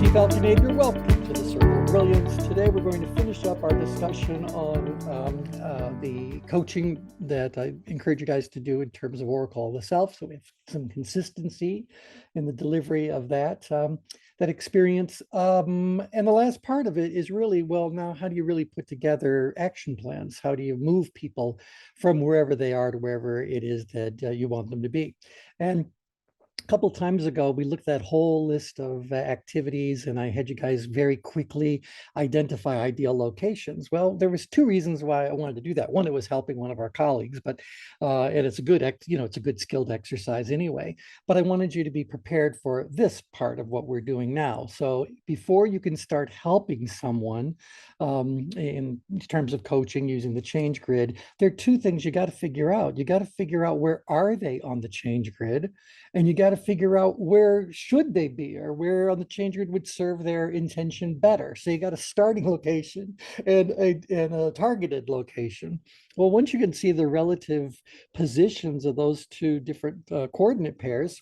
Falconator, welcome to the Circle of Brilliance. Today we're going to finish up our discussion on the coaching that I encourage you guys to do in terms of Oracle of the Self. So we have some consistency in the delivery of that experience. And the last part of it is really, well, now how do you really put together action plans? How do you move people from wherever they are to wherever it is that you want them to be? And couple times ago, we looked at that whole list of activities, and I had you guys very quickly identify ideal locations. Well, there was two reasons why I wanted to do that. One, it was helping one of our colleagues, but and it's a good, it's a good skilled exercise anyway. But I wanted you to be prepared for this part of what we're doing now. So before you can start helping someone in terms of coaching using the change grid, there are two things you got to figure out. You got to figure out where are they on the change grid, and you got to figure out where should they be or where on the change grid would serve their intention better. So you got a starting location and a targeted location. Well, once you can see the relative positions of those two different coordinate pairs,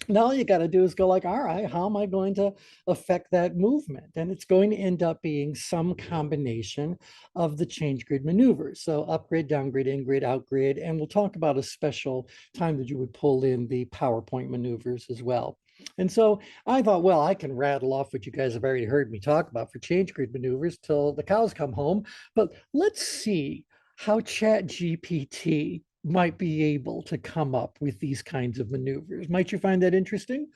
now all you got to do is go like, all right, how am I going to affect that movement? And it's going to end up being some combination of the change grid maneuvers. So upgrid, downgrid, ingrid, outgrid, and we'll talk about a special time that you would pull in the PowerPoint maneuvers as well. And so I thought, well, I can rattle off what you guys have already heard me talk about for change grid maneuvers till the cows come home. But let's see how ChatGPT might be able to come up with these kinds of maneuvers. Might you find that interesting?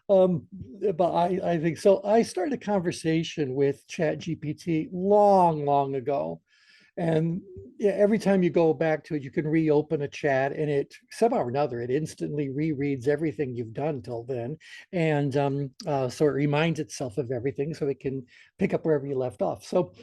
But I think so. I started a conversation with ChatGPT long ago. And yeah, every time you go back to it, you can reopen a chat, and it somehow or another, it instantly rereads everything you've done till then. And so it reminds itself of everything so it can pick up wherever you left off. So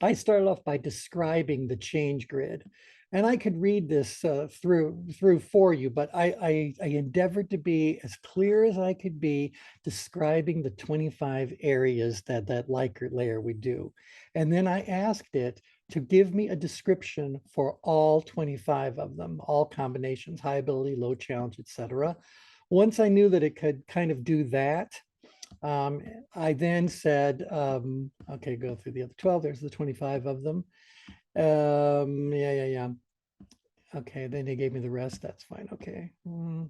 I started off by describing the change grid. And I could read this through for you, but I endeavored to be as clear as I could be, describing the 25 areas that Likert layer would do. And then I asked it to give me a description for all 25 of them, all combinations, high ability, low challenge, etc. Once I knew that it could kind of do that, I then said, okay, go through the other 12. There's the 25 of them. Yeah. Okay, then they gave me the rest. That's fine. Okay.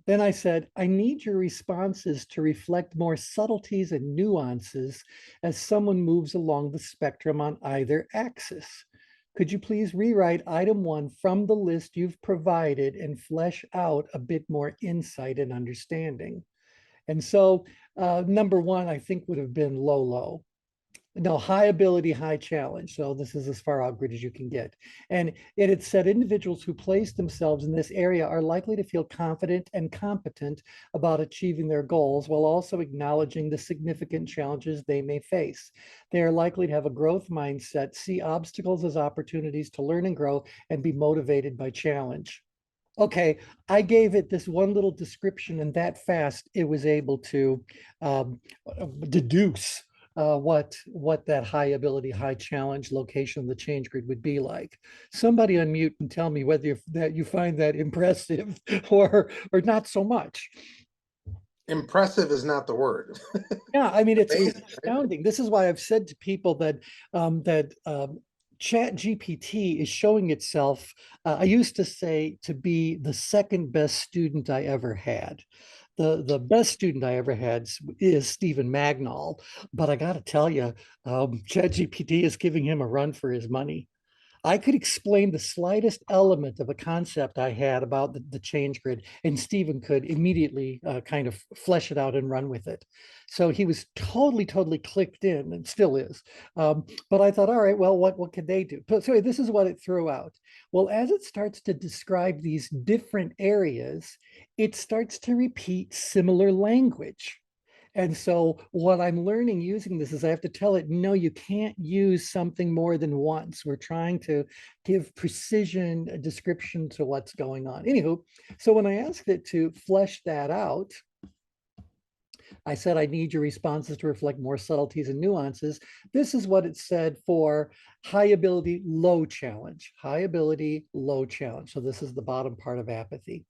Then I said, I need your responses to reflect more subtleties and nuances as someone moves along the spectrum on either axis. Could you please rewrite item 1 from the list you've provided and flesh out a bit more insight and understanding? And so number 1, I think, would have been low. No, high ability, high challenge. So this is as far out grid as you can get. And it had said individuals who place themselves in this area are likely to feel confident and competent about achieving their goals while also acknowledging the significant challenges they may face. They are likely to have a growth mindset, see obstacles as opportunities to learn and grow, and be motivated by challenge. Okay, I gave it this one little description, and that fast it was able to deduce what that high ability, high challenge location of the change grid would be like. Somebody unmute and tell me whether that you find that impressive or not so much. Impressive is not the word. Yeah, I mean, it's astounding. This is why I've said to people that Chat GPT is showing itself, I used to say, to be the second best student I ever had. The best student I ever had is Stephen Magnol, but I got to tell you, ChatGPT is giving him a run for his money. I could explain the slightest element of a concept I had about the change grid, and Stephen could immediately kind of flesh it out and run with it. So he was totally clicked in, and still is. But I thought, all right, well, what could they do? So anyway, this is what it threw out. Well, as it starts to describe these different areas, it starts to repeat similar language. And so what I'm learning using this is I have to tell it, no, you can't use something more than once. We're trying to give precision description to what's going on. Anywho, so when I asked it to flesh that out, I said, I need your responses to reflect more subtleties and nuances. This is what it said for high ability, low challenge. High ability, low challenge. So this is the bottom part of apathy.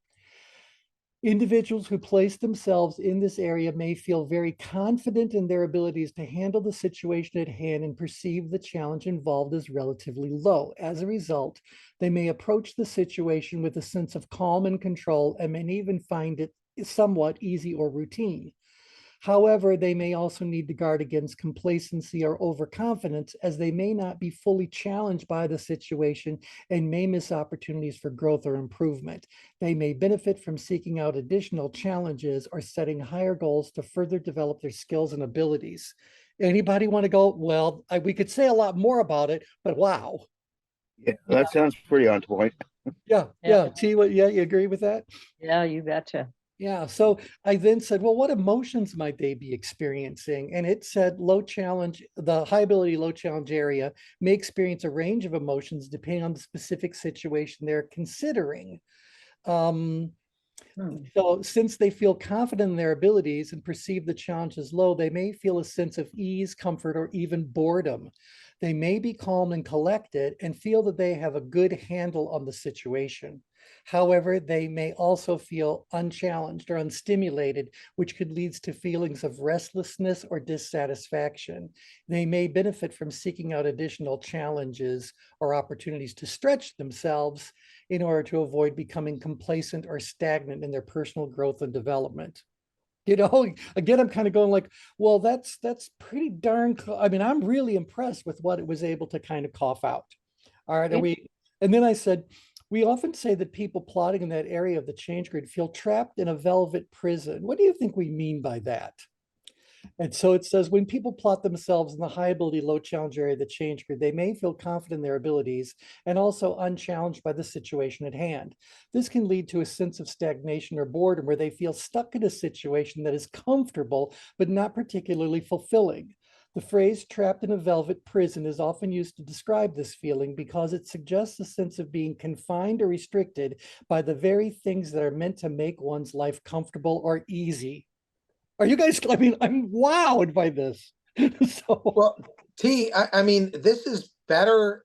Individuals who place themselves in this area may feel very confident in their abilities to handle the situation at hand and perceive the challenge involved as relatively low. As a result, they may approach the situation with a sense of calm and control and may even find it somewhat easy or routine. However, they may also need to guard against complacency or overconfidence, as they may not be fully challenged by the situation and may miss opportunities for growth or improvement. They may benefit from seeking out additional challenges or setting higher goals to further develop their skills and abilities. Anybody want to go? Well, we could say a lot more about it, but wow. Yeah, that sounds pretty on point. Yeah. T, what? Yeah, you agree with that? Yeah, you betcha. Yeah. So I then said, well, what emotions might they be experiencing? And it said low challenge, the high ability, low challenge area may experience a range of emotions depending on the specific situation they're considering. So since they feel confident in their abilities and perceive the challenge as low, they may feel a sense of ease, comfort, or even boredom. They may be calm and collected and feel that they have a good handle on the situation. However, they may also feel unchallenged or unstimulated, which could lead to feelings of restlessness or dissatisfaction. They may benefit from seeking out additional challenges or opportunities to stretch themselves in order to avoid becoming complacent or stagnant in their personal growth and development. Again, I'm kind of going like, well, that's pretty darn cool. I mean, I'm really impressed with what it was able to kind of cough out. All right, and then I said, we often say that people plotting in that area of the change grid feel trapped in a velvet prison. What do you think we mean by that? And so it says, when people plot themselves in the high ability, low challenge area of the change grid, they may feel confident in their abilities and also unchallenged by the situation at hand. This can lead to a sense of stagnation or boredom where they feel stuck in a situation that is comfortable, but not particularly fulfilling. The phrase trapped in a velvet prison is often used to describe this feeling because it suggests a sense of being confined or restricted by the very things that are meant to make one's life comfortable or easy. Are you guys, I mean, I'm wowed by this. Well, I mean, this is better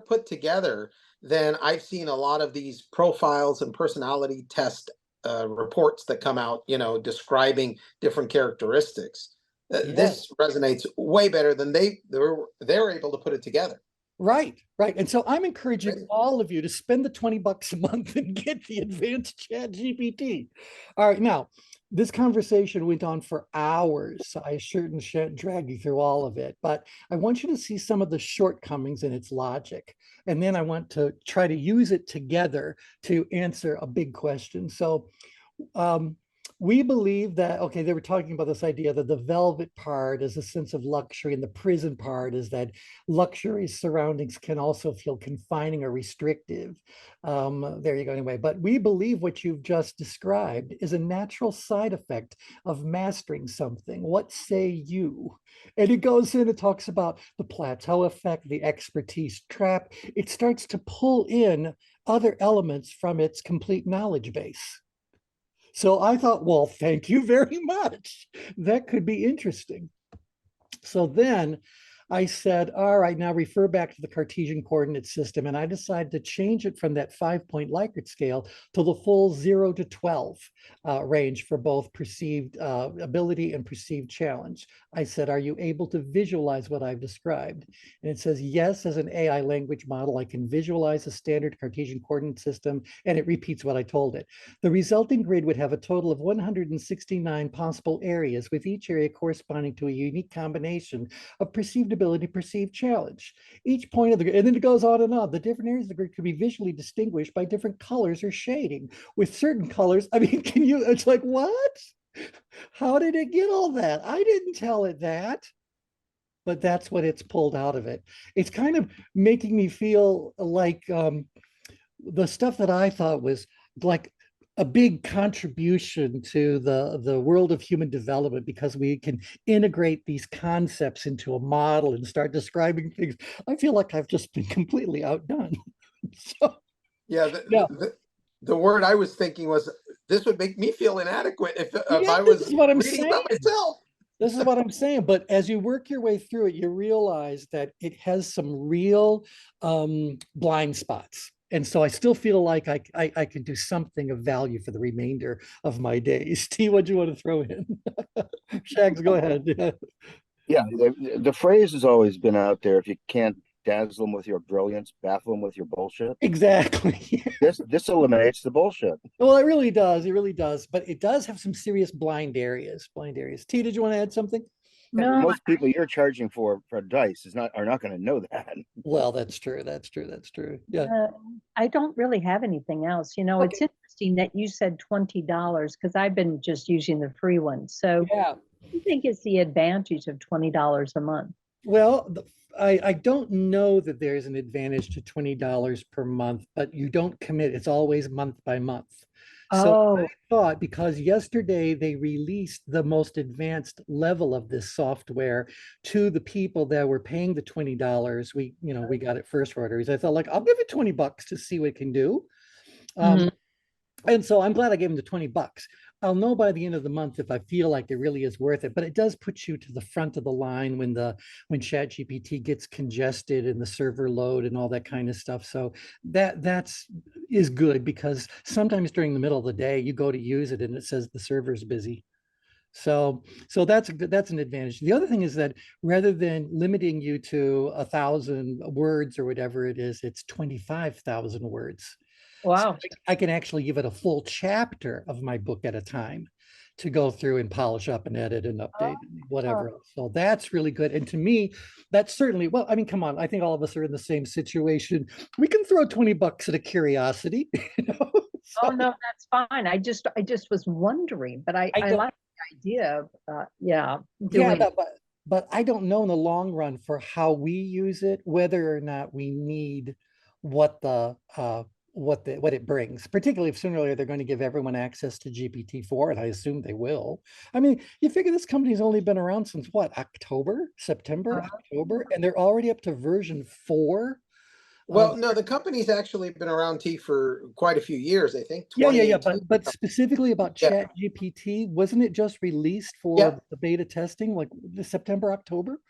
put together than I've seen a lot of these profiles and personality test reports that come out, describing different characteristics. This resonates way better than they're able to put it together. Right. And so I'm encouraging all of you to spend the $20 a month and get the advanced Chat GPT. All right, now, this conversation went on for hours. I certainly shan't drag you through all of it, but I want you to see some of the shortcomings in its logic. And then I want to try to use it together to answer a big question. So we believe that, okay, they were talking about this idea that the velvet part is a sense of luxury and the prison part is that luxury surroundings can also feel confining or restrictive. There you go anyway. But we believe what you've just described is a natural side effect of mastering something. What say you? And it goes in, it talks about the plateau effect, the expertise trap. It starts to pull in other elements from its complete knowledge base. So I thought, well, thank you very much. That could be interesting. So then I said, all right, now refer back to the Cartesian coordinate system. And I decided to change it from that 5-point Likert scale to the full 0 to 12 range for both perceived ability and perceived challenge. I said, are you able to visualize what I've described? And it says, yes, as an AI language model, I can visualize a standard Cartesian coordinate system, and it repeats what I told it. The resulting grid would have a total of 169 possible areas, with each area corresponding to a unique combination of perceived ability, perceived challenge. Each point of the grid, and then it goes on and on. The different areas of the grid could be visually distinguished by different colors or shading. With certain colors, I mean, it's like, what? How did it get all that? I didn't tell it that. But that's what it's pulled out of it. It's kind of making me feel like the stuff that I thought was like a big contribution to the world of human development, because we can integrate these concepts into a model and start describing things. I feel like I've just been completely outdone. So, the word I was thinking was, this would make me feel inadequate if I this was is what I'm reading saying. about myself. This is what I'm saying. But as you work your way through it, you realize that it has some real blind spots. And so I still feel like I can do something of value for the remainder of my days. T, what do you want to throw in? Shags, go ahead. Yeah, the phrase has always been out there. If you can't dazzle them with your brilliance, baffle them with your bullshit. Exactly. This eliminates the bullshit. Well, it really does. It really does. But it does have some serious blind areas. Blind areas. T, did you want to add something? No, Most people you're charging for dice are not going to know that. Well, that's true. That's true. That's true. Yeah. I don't really have anything else. You know, it's Okay. interesting that you said $20 because I've been just using the free one. So Yeah. I think it's the advantage of $20 a month. Well, I don't know that there's an advantage to $20 per month, but you don't commit. It's always month by month. So Oh, I thought because yesterday they released the most advanced level of this software to the people that were paying the $20, we got it first orders. I thought like, I'll give it $20 to see what it can do. mhm. And so I'm glad I gave them the $20. I'll know by the end of the month if I feel like it really is worth it. But it does put you to the front of the line when ChatGPT gets congested and the server load and all that kind of stuff. So that's is good because sometimes during the middle of the day you go to use it and it says the server's busy. So that's an advantage. The other thing is that rather than limiting you to 1,000 words or whatever it is, it's 25,000 words. So Wow. I can actually give it a full chapter of my book at a time to go through and polish up and edit and update and whatever else. So that's really good. And to me, that's certainly, well, I mean, come on, I think all of us are in the same situation. We can throw $20 at a curiosity, you know? Oh So no, that's fine. I just was wondering, but I don't, like the idea of yeah, yeah, doing but I don't know in the long run for how we use it, whether or not we need what what it brings, particularly if sooner or later they're going to give everyone access to GPT-4, and I assume they will. I mean, you figure this company's only been around since what, September, October, and they're already up to version 4 of. Well, no, the company's actually been around T for quite a few years, I think, Yeah. 2018. But specifically about Yeah, Chat GPT, wasn't it just released yeah, for the beta testing like the September, October?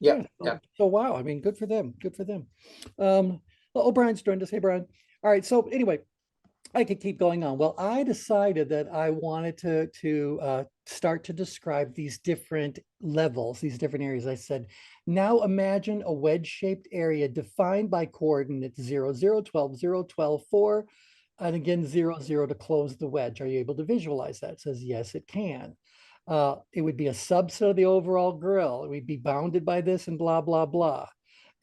yeah, Yeah. yeah. So wow. I mean, good for them. Good for them. Well, O'Brien's joined us. Hey, Brian. All right. So anyway, I could keep going on. Well, I decided that I wanted to start to describe these different levels, these different areas. I said, now imagine a wedge-shaped area defined by coordinates 0, 0, 12, 0, 12, 4, and again 0, 0 to close the wedge. Are you able to visualize that? It says, yes, it can. It would be a subset of the overall grill. It would be bounded by this and blah, blah, blah.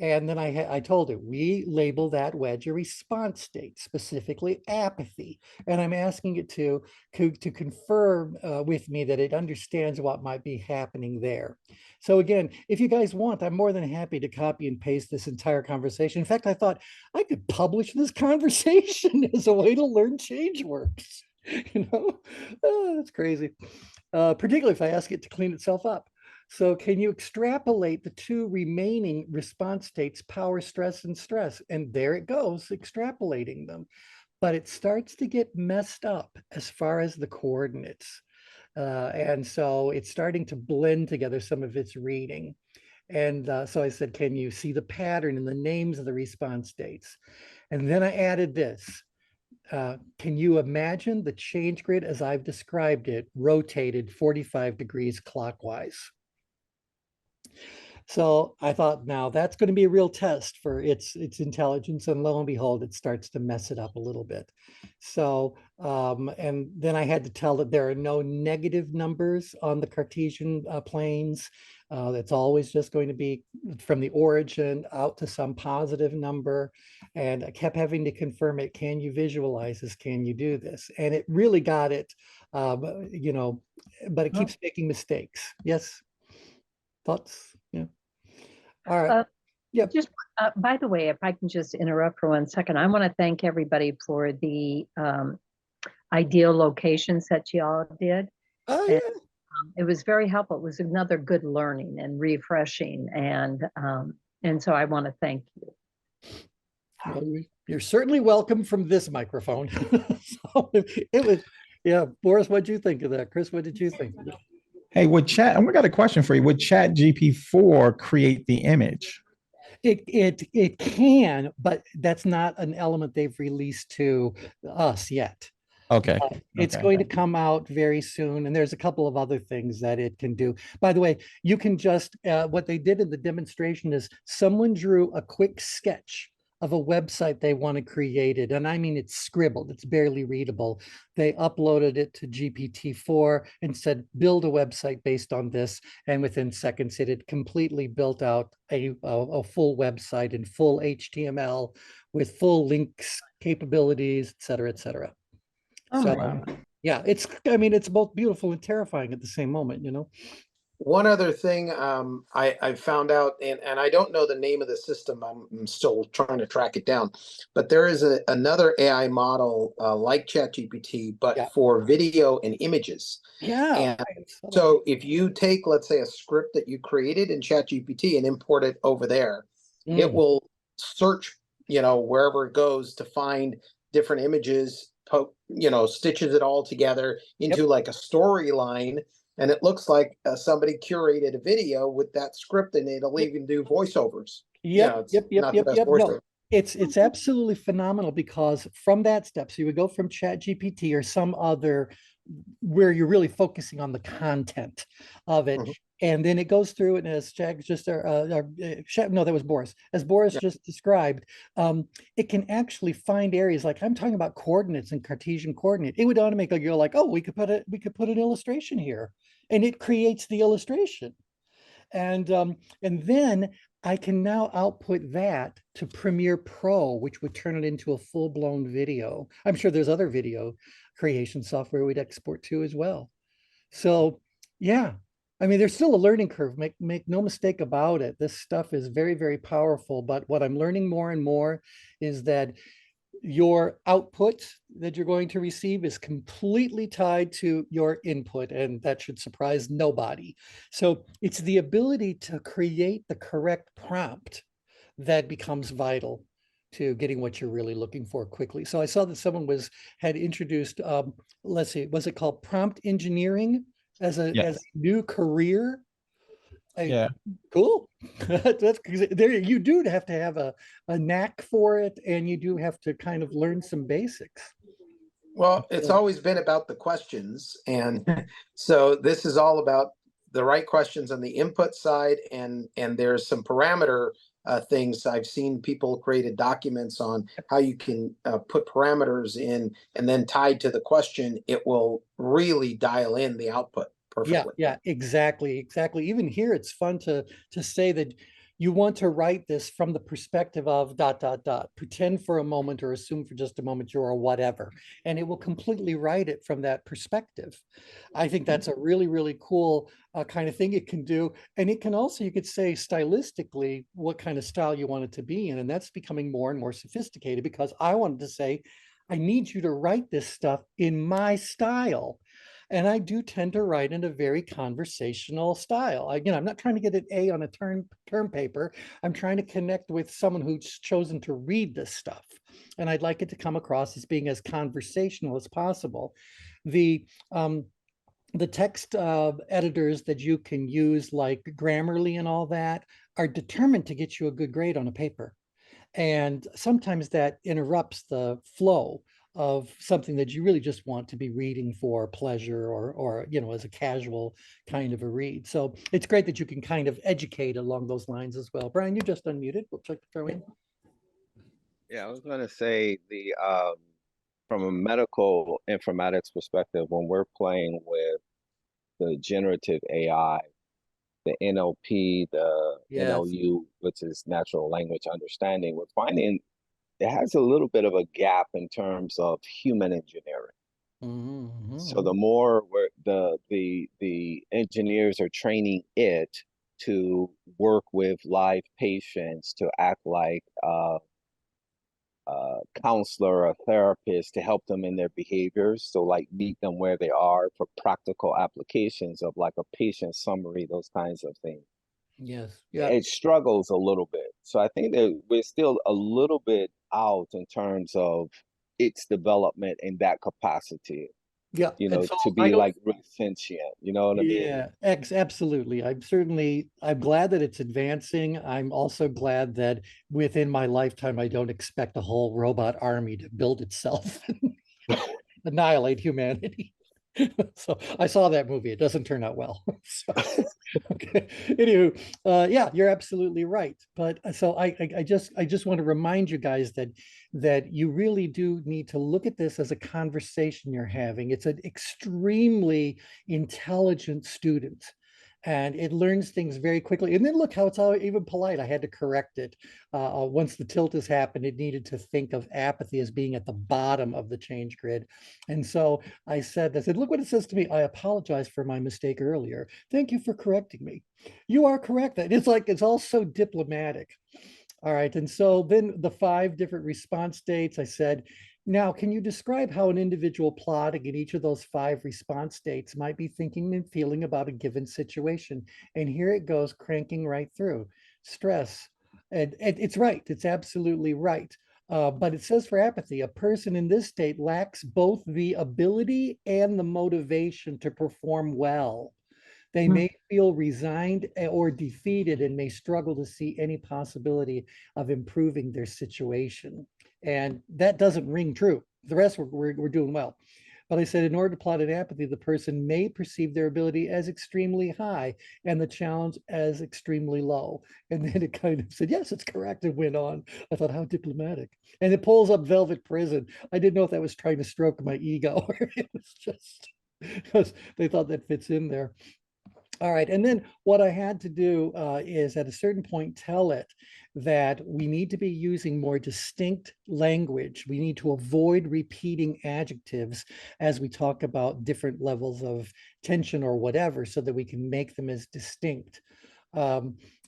And then I told it, we label that wedge a response state, specifically apathy. And I'm asking it to confirm with me that it understands what might be happening there. So again, if you guys want, I'm more than happy to copy and paste this entire conversation. In fact, I thought I could publish this conversation as a way to learn ChangeWorks. Oh, that's crazy. Particularly if I ask it to clean itself up. So can you extrapolate the two remaining response states, power, stress, and stress? And there it goes, extrapolating them. But it starts to get messed up as far as the coordinates. And so it's starting to blend together some of its reading. And so I said, can you see the pattern in the names of the response states? And then I added this. Can you imagine the change grid as I've described it, rotated 45 degrees clockwise? So I thought, now that's going to be a real test for its intelligence, and lo and behold, it starts to mess it up a little bit. So, and then I had to tell that there are no negative numbers on the Cartesian planes. It's always just going to be from the origin out to some positive number. And I kept having to confirm it. Can you visualize this? Can you do this? And it really got it, but it keeps making mistakes. Yes. Thoughts? Yeah. All right. Uh, Yeah. just by the way, if I can just interrupt for 1 second, I want to thank everybody for the ideal locations that y'all did. Oh, And yeah. it was very helpful. It was another good learning and refreshing, and so I want to thank you. Well, you're certainly welcome from this microphone. So it was, yeah. Boris, what did you think of that? Chris, what did you think of it? Hey, would chat, and we got a question for you. Would Chat GP4 create the image? It can, but that's not an element they've released to us yet. Okay. It's Okay. going to come out very soon, and there's a couple of other things that it can do. By the way, you can just, what they did in the demonstration is someone drew a quick sketch of a website they wanted created. And I mean, it's scribbled, it's barely readable. They uploaded it to GPT-4 and said, build a website based on this. And within seconds, it had completely built out a full website in full HTML with full links, capabilities, et cetera, et cetera. Oh So, my Wow. yeah, I mean, it's both beautiful and terrifying at the same moment, you know? One other thing I found out, and I don't know the name of the system. I'm still trying to track it down, but there is another AI model like ChatGPT, but Yeah. for video and images. Yeah. And I saw that. so if you take, let's say, a script that you created in ChatGPT and import it over there, it Mm, will search, wherever it goes to find different images, stitches it all together into Yep. like a storyline, and it looks like somebody curated a video with that script, and it'll Yep. even do voiceovers. Yep. It's Yep. Yep. not the Yep. best Yep. No, voiceover. it's absolutely phenomenal because from that step, so you would go from ChatGPT or some other where you're really focusing on the content of it. Mhm. And then it goes through and as Jack just, no, that was Boris. As Boris Yeah. just described, it can actually find areas like I'm talking about coordinates and Cartesian coordinate. It would automatically go like, oh, we could put an illustration here, and it creates the illustration. And then I can now output that to Premiere Pro, which would turn it into a full-blown video. I'm sure there's other video creation software we'd export to as well. So yeah, I mean, there's still a learning curve. Make no mistake about it. This stuff is very, very powerful. But what I'm learning more and more is that your output that you're going to receive is completely tied to your input, and that should surprise nobody. So it's the ability to create the correct prompt that becomes vital to getting what you're really looking for quickly. So I saw that someone had introduced, let's see, was it called prompt engineering as a Yes. new career? Yeah. Cool. That's because there you do have to have a knack for it, and you do have to kind of learn some basics. Well, it's So, always been about the questions. And so this is all about the right questions on the input side. And there's some parameter things. I've seen people created documents on how you can put parameters in, and then tied to the question, it will really dial in the output yeah, perfectly. yeah, exactly, exactly. Even here, it's fun to say that you want to write this from the perspective of ... Pretend for a moment or assume for just a moment you're a whatever, and it will completely write it from that perspective. I think that's a really, really cool kind of thing it can do. And it can also, you could say stylistically, what kind of style you want it to be in. And that's becoming more and more sophisticated because I wanted to say, I need you to write this stuff in my style. And I do tend to write in a very conversational style. Again, I'm not trying to get an A on a term paper. I'm trying to connect with someone who's chosen to read this stuff. And I'd like it to come across as being as conversational as possible. The text editors that you can use, like Grammarly and all that, are determined to get you a good grade on a paper. And sometimes that interrupts the flow of something that you really just want to be reading for pleasure or as a casual kind of a read. So it's great that you can kind of educate along those lines as well. Brian, you just unmuted. We'll check to throw in. Yeah, I was going to say from a medical informatics perspective, when we're playing with the generative AI, the NLP, the Yes. NLU, which is natural language understanding, we're finding it has a little bit of a gap in terms of human engineering. So the more the engineers are training it to work with live patients, to act like counselor or therapist to help them in their behaviors. So like meet them where they are for practical applications of like a patient summary, those kinds of things. Yes. Yeah. It struggles a little bit. So I think that we're still a little bit out in terms of its development in that capacity. Yeah. you And know, so to I be don't, like really sentient. You know what I mean? yeah, absolutely. I'm glad that it's advancing. I'm also glad that within my lifetime, I don't expect a whole robot army to build itself and annihilate humanity. So I saw that movie. It doesn't turn out well. So, okay. Anywho, yeah, you're absolutely right. But so I just want to remind you guys that you really do need to look at this as a conversation you're having. It's an extremely intelligent student. And it learns things very quickly. And then look how it's all even polite. I had to correct it. Once the tilt has happened, it needed to think of apathy as being at the bottom of the change grid. And so I said, look what it says to me. I apologize for my mistake earlier. Thank you for correcting me. You are correct. It's like, it's all so diplomatic. All right. And so then the 5 different response states, I said, now, can you describe how an individual plotting in each of those 5 response states might be thinking and feeling about a given situation? And here it goes, cranking right through. Stress. And it's right. It's absolutely right. But it says for apathy, a person in this state lacks both the ability and the motivation to perform well. They may feel resigned or defeated and may struggle to see any possibility of improving their situation. And that doesn't ring true. The rest we're doing well. But I said, in order to plot an apathy, the person may perceive their ability as extremely high and the challenge as extremely low. And then it kind of said, yes, it's correct, and went on. I thought, how diplomatic. And it pulls up Velvet Prison. I didn't know if that was trying to stroke my ego or it was just because they thought that fits in there. All right, and then what I had to do is at a certain point tell it that we need to be using more distinct language. We need to avoid repeating adjectives as we talk about different levels of tension or whatever, so that we can make them as distinct.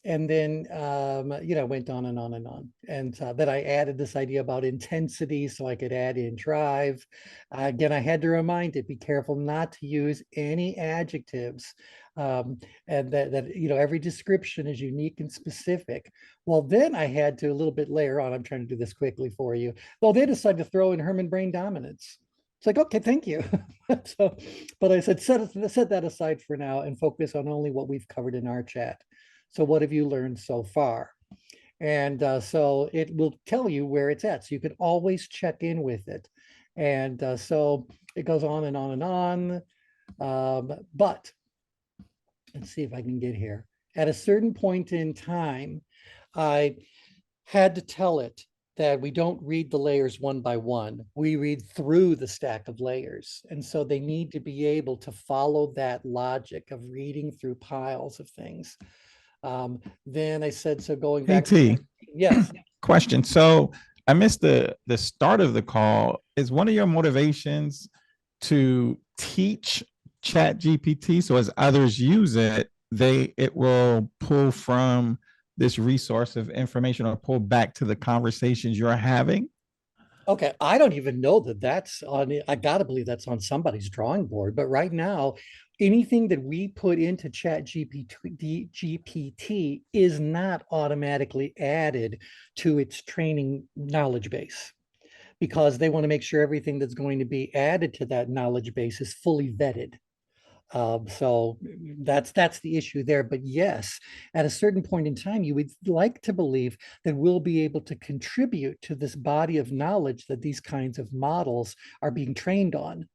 And then, went on and on and on. And then I added this idea about intensity so I could add in drive. Again, I had to remind it, be careful not to use any adjectives. And that every description is unique and specific. Well, then I had to a little bit later on, I'm trying to do this quickly for you. Well, they decided to throw in Herman brain dominance. It's like, okay, thank you. So, but I said, set that aside for now and focus on only what we've covered in our chat. So what have you learned so far? And so it will tell you where it's at. So you can always check in with it. And so it goes on and on and on. But let's see if I can get here. At a certain point in time, I had to tell it that we don't read the layers one by one. We read through the stack of layers. And so they need to be able to follow that logic of reading through piles of things. Then I said, so going back to yes. Question. So I missed the start of the call. Is one of your motivations to teach Chat GPT so as others use it, it will pull from this resource of information or pull back to the conversations you're having? Okay, I don't even know that that's on, I gotta believe that's on somebody's drawing board, but right now, anything that we put into Chat GPT is not automatically added to its training knowledge base, because they want to make sure everything that's going to be added to that knowledge base is fully vetted. So that's the issue there. But yes, at a certain point in time, you would like to believe that we'll be able to contribute to this body of knowledge that these kinds of models are being trained on.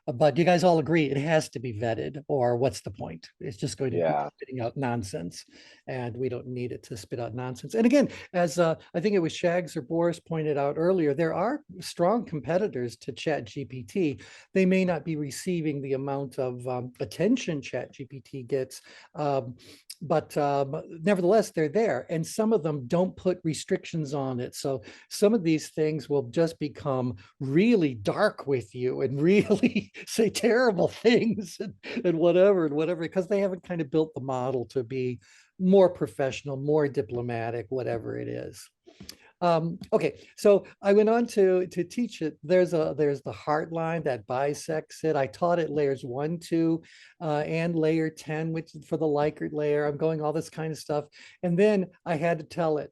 But you guys all agree it has to be vetted, or what's the point? It's just going to be spitting out nonsense, and we don't need it to spit out nonsense. And again, as I think it was Shags or Boris pointed out earlier, there are strong competitors to Chat GPT. They may not be receiving the amount of attention Chat GPT gets, but nevertheless, they're there. And some of them don't put restrictions on it. So some of these things will just become really dark with you and really say terrible things and whatever, because they haven't kind of built the model to be more professional, more diplomatic, whatever it is. Okay, so I went on to teach it. There's the heart line that bisects it. I taught it layers 1, 2, and layer 10, which is for the Likert layer. I'm going all this kind of stuff. And then I had to tell it,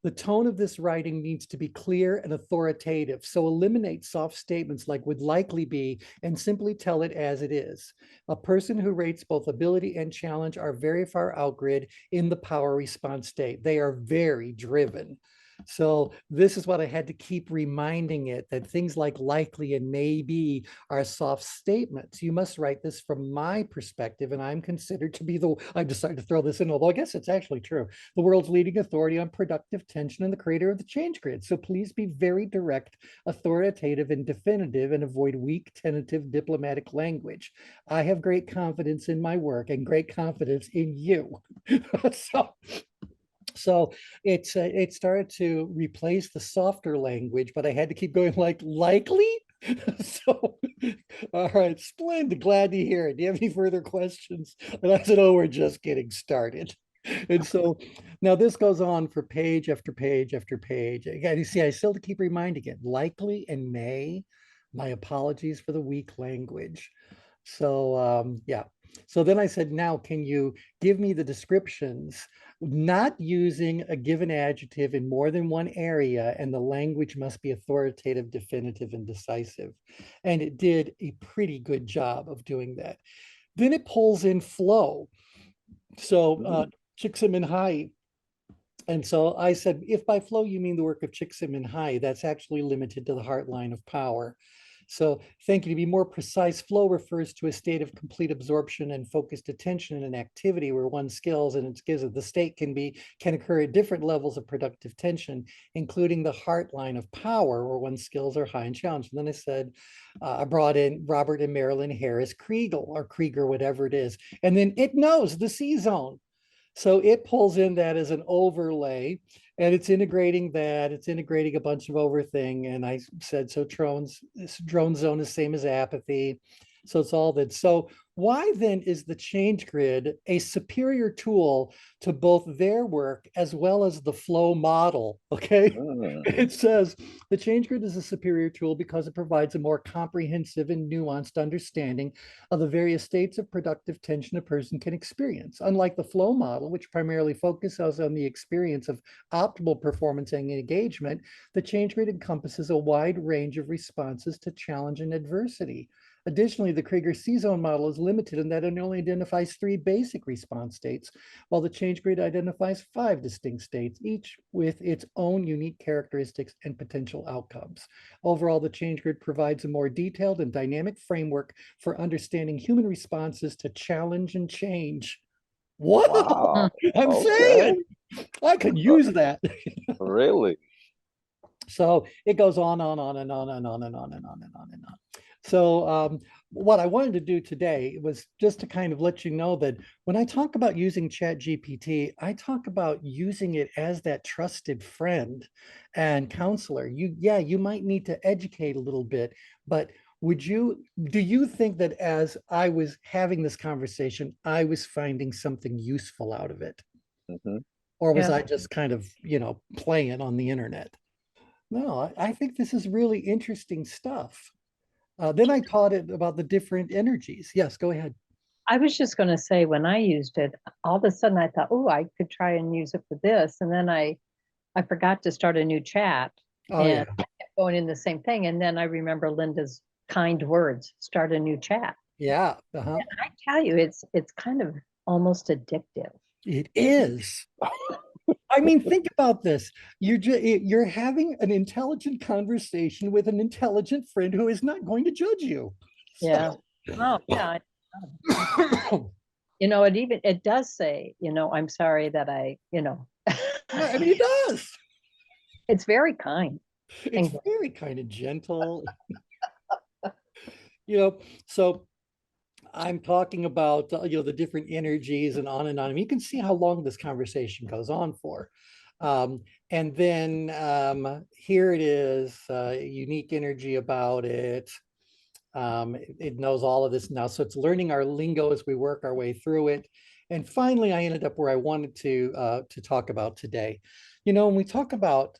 The tone of this writing needs to be clear and authoritative. So eliminate soft statements like would likely be and simply tell it as it is. A person who rates both ability and challenge are very far outgrid in the power response state. They are very driven. So this is what I had to keep reminding it, that things like likely and maybe are soft statements. You must write this from my perspective, and I'm considered to be I decided to throw this in, although I guess it's actually true, the world's leading authority on productive tension and the creator of the change grid. So please be very direct, authoritative, and definitive, and avoid weak, tentative diplomatic language. I have great confidence in my work and great confidence in you. So it started to replace the softer language, but I had to keep going like likely. So, all right, splendid. Glad to hear it. Do you have any further questions? And I said, oh, we're just getting started. And so now this goes on for page after page after page. Again, you see, I still keep reminding it, likely and may. My apologies for the weak language. So yeah. So then I said, now can you give me the descriptions, not using a given adjective in more than one area, and the language must be authoritative, definitive, and decisive. And it did a pretty good job of doing that. Then it pulls in flow. So Csikszentmihalyi. And so I said, if by flow you mean the work of Csikszentmihalyi, that's actually limited to the heart line of power. So thank you. To be more precise, flow refers to a state of complete absorption and focused attention in an activity where one skills and its gives it. The state can occur at different levels of productive tension, including the heart line of power where one's skills are high and challenged. And then I said, I brought in Robert and Marilyn Harris Kriegel or Krieger, whatever it is. And then it knows the C zone. So it pulls in that as an overlay, and it's integrating that. It's integrating a bunch of overthing. And I said, so drone zone is same as apathy. So it's all that. So why then is the change grid a superior tool to both their work as well as the flow model? Okay. It says the change grid is a superior tool because it provides a more comprehensive and nuanced understanding of the various states of productive tension a person can experience. Unlike the flow model, which primarily focuses on the experience of optimal performance and engagement, the change grid encompasses a wide range of responses to challenge and adversity. Additionally, the Krieger C-zone model is limited in that it only identifies 3 basic response states, while the change grid identifies 5 distinct states, each with its own unique characteristics and potential outcomes. Overall, the change grid provides a more detailed and dynamic framework for understanding human responses to challenge and change. Wow, Wow. I'm saying I could use that. Really? So it goes on and on and on and on and on and on and on and on. So what I wanted to do today was just to kind of let you know that when I talk about using ChatGPT, I talk about using it as that trusted friend and counselor. You might need to educate a little bit, but do you think that as I was having this conversation, I was finding something useful out of it? Or was I just kind of, playing on the internet? No, I think this is really interesting stuff. Then I taught it about the different energies. Yes, go ahead. I was just going to say, when I used it, all of a sudden I thought, oh, I could try and use it for this. And then I forgot to start a new chat. And I kept going in the same thing. And then I remember Linda's kind words, start a new chat. Yeah. And I tell you, it's kind of almost addictive. It is. I mean, think about this. You're having an intelligent conversation with an intelligent friend who is not going to judge you. Yeah. Oh, yeah. It does say, I'm sorry that I. I mean, it does. It's very kind. It's very kind of gentle. So I'm talking about, the different energies and on and on. I mean, you can see how long this conversation goes on for. And then here it is, unique energy about it. It knows all of this now. So it's learning our lingo as we work our way through it. And finally, I ended up where I wanted to talk about today. When we talk about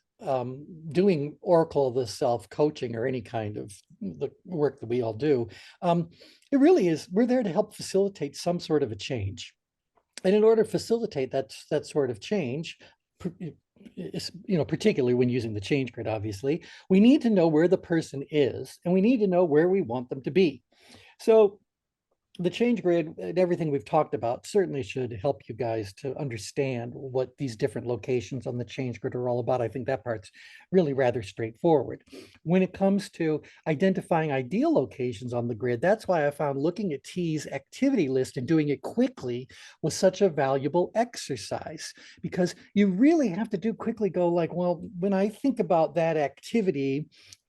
doing Oracle of the Self coaching or any kind of the work that we all do, it really is, we're there to help facilitate some sort of a change. And in order to facilitate that sort of change, particularly when using the change grid, obviously, we need to know where the person is and we need to know where we want them to be. So the change grid and everything we've talked about certainly should help you guys to understand what these different locations on the change grid are all about. I think that part's really rather straightforward. When it comes to identifying ideal locations on the grid, that's why I found looking at T's activity list and doing it quickly was such a valuable exercise, because you really have to do quickly go like, well, when I think about that activity,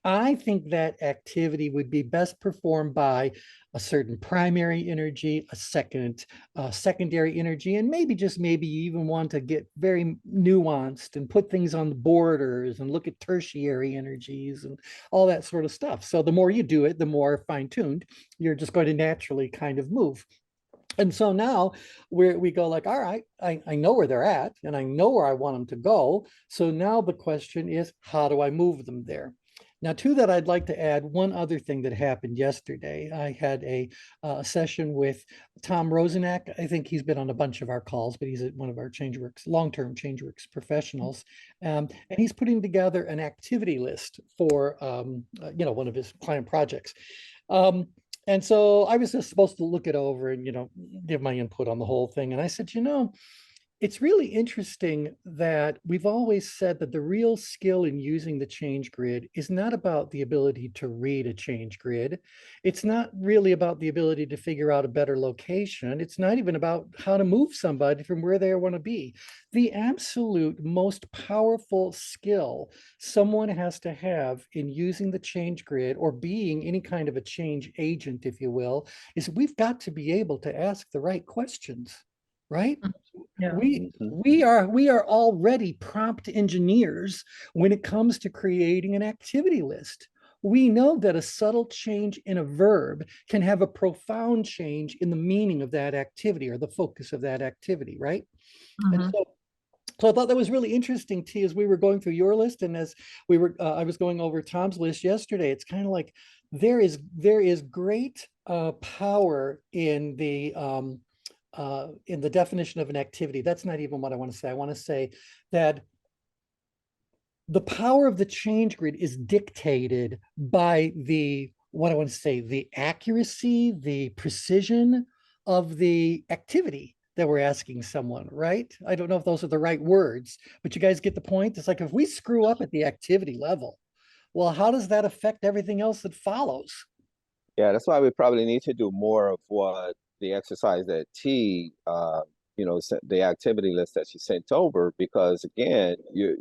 I think that activity would be best performed by a certain primary energy, a secondary energy, and maybe just maybe you even want to get very nuanced and put things on the borders and look at tertiary energies and all that sort of stuff. So the more you do it, the more fine-tuned you're just going to naturally kind of move. And so now we go like, all right, I know where they're at and I know where I want them to go. So now the question is, how do I move them there? Now, to that, I'd like to add one other thing that happened yesterday. I had a session with Tom Rosenak. I think he's been on a bunch of our calls, but he's one of our ChangeWorks, long-term ChangeWorks professionals. And he's putting together an activity list for, one of his client projects. And so I was just supposed to look it over and, give my input on the whole thing. And I said, it's really interesting that we've always said that the real skill in using the change grid is not about the ability to read a change grid. It's not really about the ability to figure out a better location. It's not even about how to move somebody from where they want to be. The absolute most powerful skill someone has to have in using the change grid or being any kind of a change agent, if you will, is we've got to be able to ask the right questions, right? Yeah. We are already prompt engineers when it comes to creating an activity list. We know that a subtle change in a verb can have a profound change in the meaning of that activity or the focus of that activity, right? And so I thought that was really interesting, T, as we were going through your list and as we were, I was going over Tom's list yesterday. It's kind of like there is great power in the definition of an activity. That's not even what I want to say. I want to say that the power of the change grid is dictated by the accuracy, the precision of the activity that we're asking someone, right? I don't know if those are the right words, but you guys get the point. It's like if we screw up at the activity level, well, how does that affect everything else that follows? Yeah, that's why we probably need to do more of what the exercise that the activity list that she sent over, because again, you're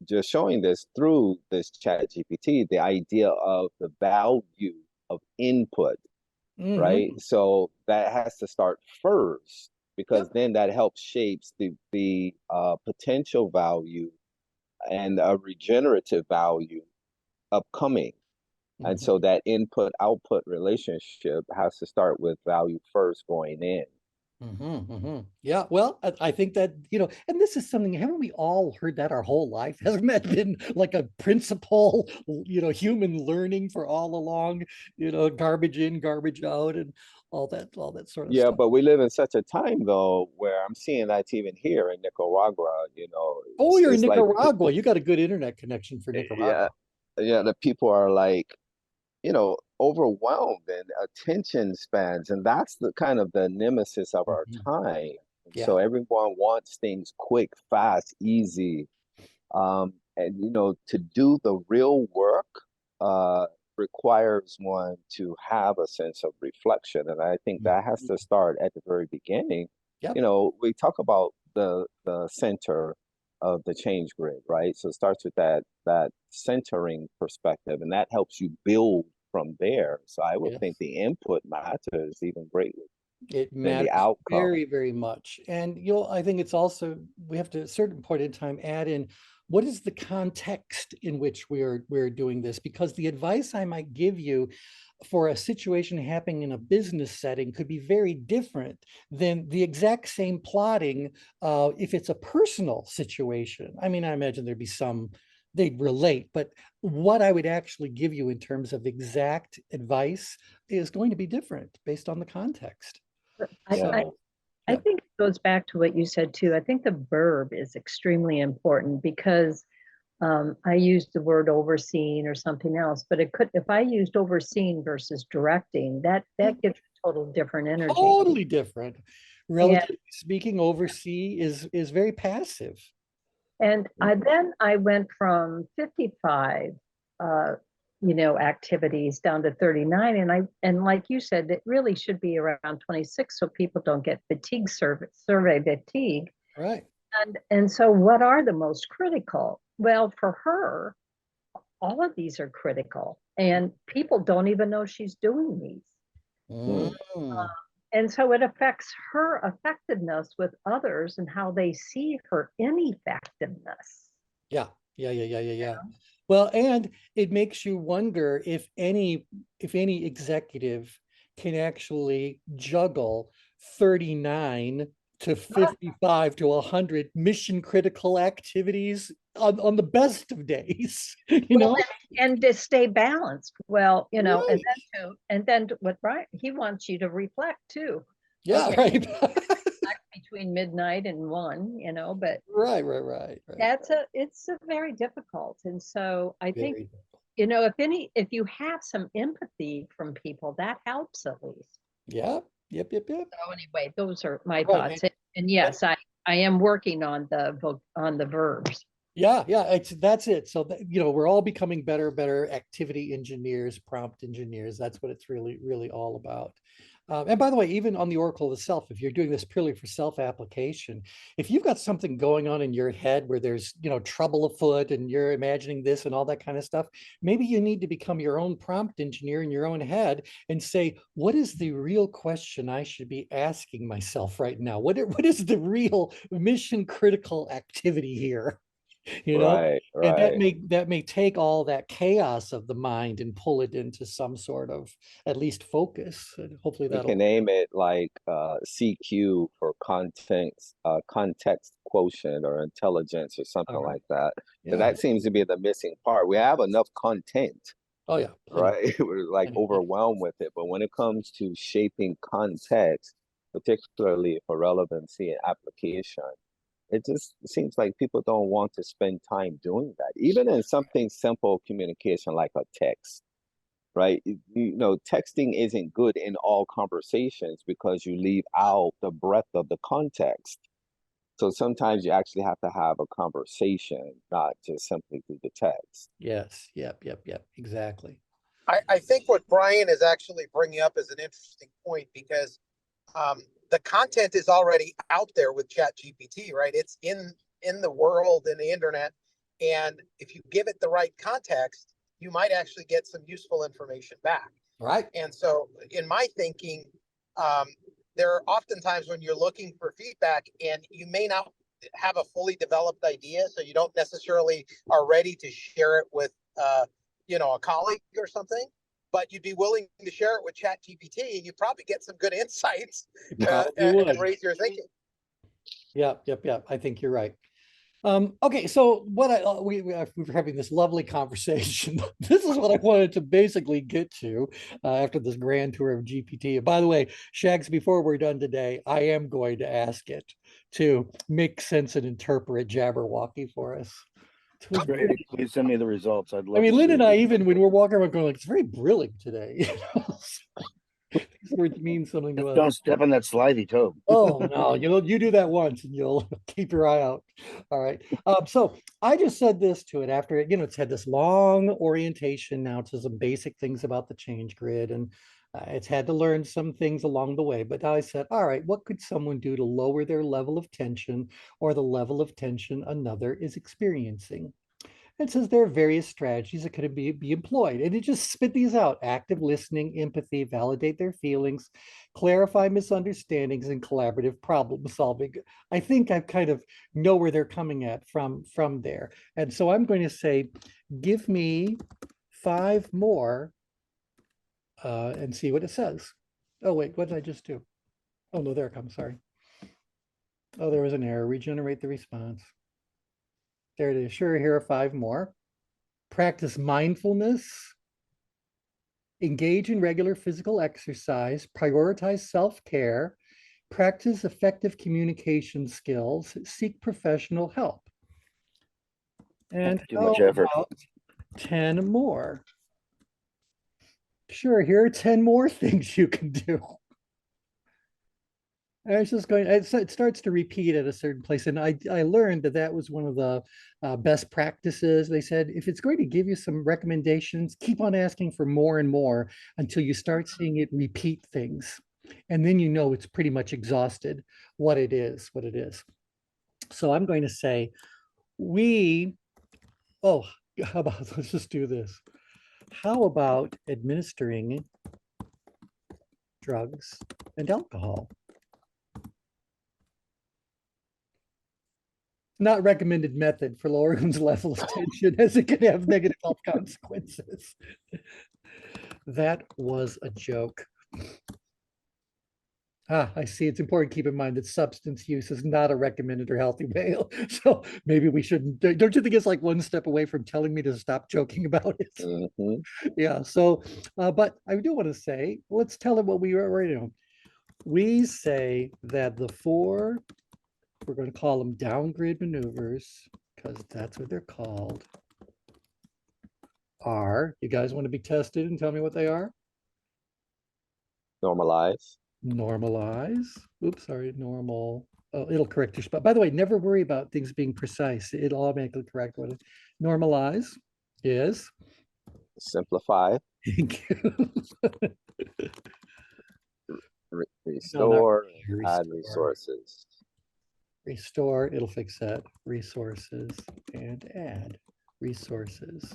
just showing this through this chat GPT, the idea of the value of input, right? So that has to start first, because then that helps shapes the potential value and a regenerative value upcoming. And so that input output relationship has to start with value first going in. Yeah, well, I think that, and this is something, haven't we all heard that our whole life? Hasn't that been like a principle, human learning for all along, garbage in, garbage out, and all that sort of Yeah, stuff. but we live in such a time though where I'm seeing that even here in Nicaragua, Oh, you're in it's like, Nicaragua. You got a good internet connection for Nicaragua. yeah, the people are like, overwhelmed and attention spans, and that's the kind of the nemesis of our time. Yeah. So everyone wants things quick, fast, easy, and to do the real work requires one to have a sense of reflection, and I think that has to start at the very beginning. Yep. We talk about the center of the change grid, right? So it starts with that centering perspective, and that helps you build from there. So I would think the input matters even greatly. It than matters the outcome. very, very much. And I think it's also, we have to, at a certain point in time, add in what is the context in which we're doing this? Because the advice I might give you for a situation happening in a business setting could be very different than the exact same plotting if it's a personal situation. I mean, I imagine there'd be they'd relate, but what I would actually give you in terms of exact advice is going to be different based on the context. I think it goes back to what you said too. I think the verb is extremely important because I used the word overseeing or something else, but it could, if I used overseeing versus directing, that gives a total different energy. Totally different. Yeah. Relatively speaking, oversee is very passive. And then I went from 55, activities down to 39. And like you said, it really should be around 26 so people don't get survey fatigue. Right. And so what are the most critical? Well, for her, all of these are critical and people don't even know she's doing these. And so it affects her effectiveness with others and how they see her ineffectiveness. Yeah. Well, and it makes you wonder if any executive can actually juggle 39 to 55 to 100 mission critical activities on the best of days, you know, and to stay balanced. Well, right. and then what Brian, he wants you to reflect too. Yeah, okay, right. between midnight and 1, but Right. it's a very difficult. And so I think, Very if you have some empathy from people, that helps at least. Yeah. Yep. So anyway, those are my Right, thoughts. And yes, I am working on the verbs. Yeah, that's it. So that, we're all becoming better activity engineers, prompt engineers. That's what it's really all about. And by the way, even on the Oracle itself, if you're doing this purely for self-application, if you've got something going on in your head where there's, trouble afoot and you're imagining this and all that kind of stuff, maybe you need to become your own prompt engineer in your own head and say, what is the real question I should be asking myself right now? What is the real mission critical activity here? Right. And that may take all that chaos of the mind and pull it into some sort of at least focus. And hopefully We that'll can name it like CQ for context quotient or intelligence or something like that. Yeah. That seems to be the missing part. We have enough content, Oh yeah. right? We're like overwhelmed with it. But when it comes to shaping context, particularly for relevancy and application, it just seems like people don't want to spend time doing that. Even in something simple communication like a text, right? Texting isn't good in all conversations because you leave out the breadth of the context. So sometimes you actually have to have a conversation, not just simply through the text. Yes. Yep. Exactly. I think what Brian is actually bringing up is an interesting point because the content is already out there with ChatGPT, right? It's in the world, in the internet. And if you give it the right context, you might actually get some useful information back. Right. And so in my thinking, there are often times when you're looking for feedback and you may not have a fully developed idea. So you don't necessarily are ready to share it with, a colleague or something, but you'd be willing to share it with ChatGPT and you probably get some good insights and raise your thinking. Yep. I think you're right. Okay, so what we're having this lovely conversation. This is what I wanted to basically get to after this grand tour of GPT. And by the way, Shags, before we're done today, I am going to ask it to make sense and interpret Jabberwocky for us. Great. Please send me the results. I'd love. I mean, Lynn and I, even when we're walking around, going like, "It's very brilliant today." These words mean something to us. Don't step on that slidey toe. Oh no, you do that once and you'll keep your eye out. All right. So I just said this to it after it's had this long orientation now to some basic things about the change grid, and it's had to learn some things along the way. But now I said, all right, what could someone do to lower their level of tension or the level of tension another is experiencing? It says there are various strategies that could be employed. And it just spit these out: active listening, empathy, validate their feelings, clarify misunderstandings, and collaborative problem solving. I think I kind of know where they're coming at from there. And so I'm going to say, give me 5 more and see what it says. Oh, wait, what did I just do? Oh, no, there it comes. Sorry. Oh, there was an error. Regenerate the response. There it is. Sure, here are 5 more. Practice mindfulness, engage in regular physical exercise, prioritize self-care, practice effective communication skills, seek professional help. And Too much how effort. about 10 more? Sure, here are 10 more things you can do. And it's just going, it starts to repeat at a certain place. And I learned that that was one of the best practices. They said, if it's going to give you some recommendations, keep on asking for more and more until you start seeing it repeat things. And then you know it's pretty much exhausted what it is. So I'm going to say, how about, let's just do this. How about administering drugs and alcohol? Not recommended method for lowering one's level of tension, as it can have negative health consequences. That was a joke. I see. It's important to keep in mind that substance use is not a recommended or healthy way. So maybe we shouldn't. Don't you think it's like one step away from telling me to stop joking about it? Mhm. Yeah. So, but I do want to say, let's tell them what we already know. We say that the 4, we're going to call them downgrade maneuvers because that's what they're called, are, you guys want to be tested and tell me what they are? Normalize. Normalize. Oops, sorry, normal. Oh, it'll correct your spot. By the way, never worry about things being precise. It'll automatically correct what it. Normalize is. Simplify. Thank you. Restore. Restore. Add resources. Restore, it'll fix that. Resources and add resources.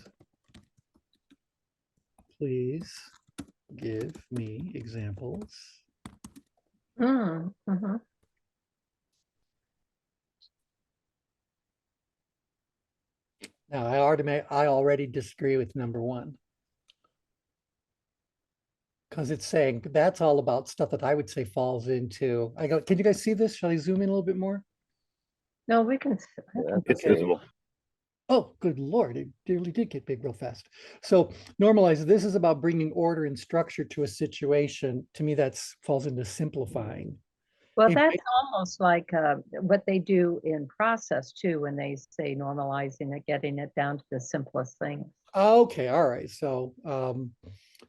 Please give me examples. Mm-hmm. Now, I already disagree with number 1. Because it's saying that's all about stuff that I would say falls into. I go, can you guys see this? Shall I zoom in a little bit more? No, we can. It's Okay. visible. Oh, good Lord, it really did get big real fast. So normalize, this is about bringing order and structure to a situation. To me, that falls into simplifying. Well, It that's might- almost like what they do in process too, when they say normalizing it, getting it down to the simplest thing. Okay, all right. So